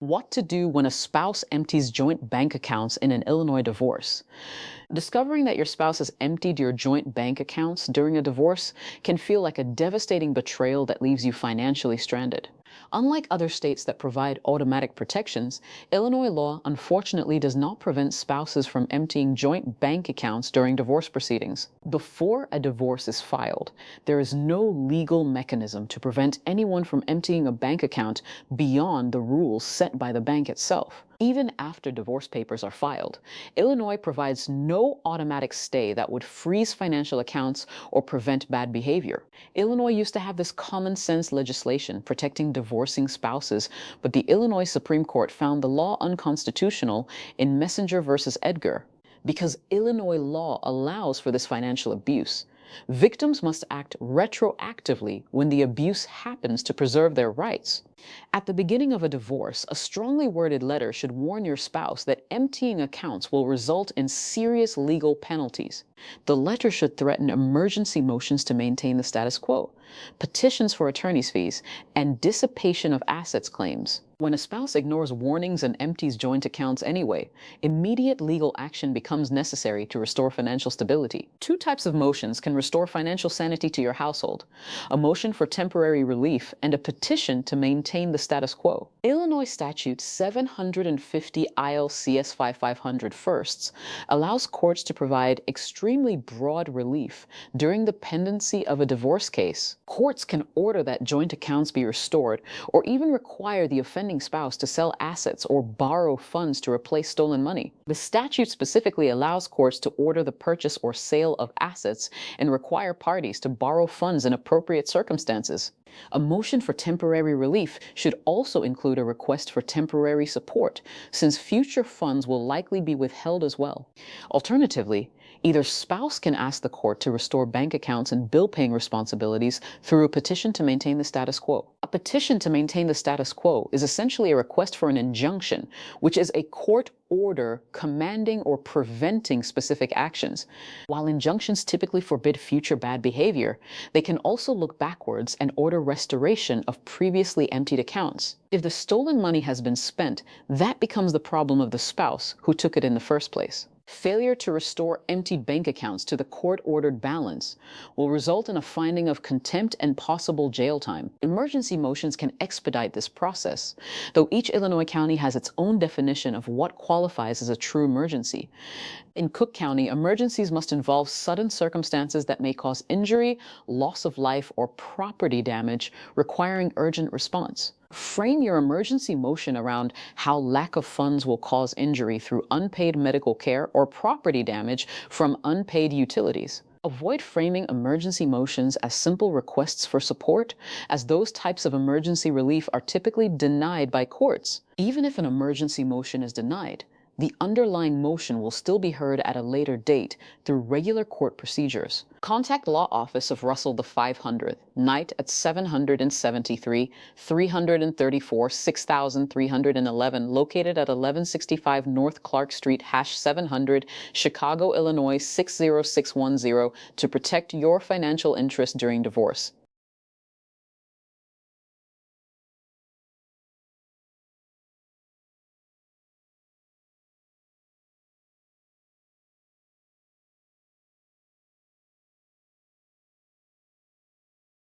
What to do when a spouse empties joint bank accounts in an Illinois divorce. Discovering that your spouse has emptied your joint bank accounts during a divorce can feel like a devastating betrayal that leaves you financially stranded. Unlike other states that provide automatic protections, Illinois law unfortunately does not prevent spouses from emptying joint bank accounts during divorce proceedings. Before a divorce is filed, there is no legal mechanism to prevent anyone from emptying a bank account beyond the rules set by the bank itself. Even after divorce papers are filed, Illinois provides no automatic stay that would freeze financial accounts or prevent bad behavior. Illinois used to have this common sense legislation protecting divorcing spouses, but the Illinois Supreme Court found the law unconstitutional in Messenger versus Edgar. Because Illinois law allows for this financial abuse, victims must act retroactively when the abuse happens to preserve their rights. At the beginning of a divorce, a strongly worded letter should warn your spouse that emptying accounts will result in serious legal penalties. The letter should threaten emergency motions to maintain the status quo, petitions for attorney's fees, and dissipation of assets claims. When a spouse ignores warnings and empties joint accounts anyway, immediate legal action becomes necessary to restore financial stability. Two types of motions can restore financial sanity to your household: a motion for temporary relief and a petition to maintain the status quo. Illinois Statute 750 ILCS 5500 firsts allows courts to provide extremely broad relief during the pendency of a divorce case. Courts can order that joint accounts be restored, or even require the offending spouse to sell assets or borrow funds to replace stolen money. The statute specifically allows courts to order the purchase or sale of assets and require parties to borrow funds in appropriate circumstances. A motion for temporary relief should also include a request for temporary support, since future funds will likely be withheld as well. Alternatively, either spouse can ask the court to restore bank accounts and bill-paying responsibilities through a petition to maintain the status quo. A petition to maintain the status quo is essentially a request for an injunction, which is a court order commanding or preventing specific actions. While injunctions typically forbid future bad behavior, they can also look backwards and order restoration of previously emptied accounts. If the stolen money has been spent, that becomes the problem of the spouse who took it in the first place. Failure to restore emptied bank accounts to the court-ordered balance will result in a finding of contempt and possible jail time. Emergency motions can expedite this process, though each Illinois county has its own definition of what qualifies as a true emergency. In Cook County, emergencies must involve sudden circumstances that may cause injury, loss of life, or property damage, requiring urgent response. Frame your emergency motion around how lack of funds will cause injury through unpaid medical care or property damage from unpaid utilities. Avoid framing emergency motions as simple requests for support, as those types of emergency relief are typically denied by courts. Even if an emergency motion is denied, the underlying motion will still be heard at a later date through regular court procedures. Contact Law Office of Russell the 500th, Knight at 773 334 6311, located at 1165 North Clark Street, #700, Chicago, Illinois 60610, to protect your financial interests during divorce.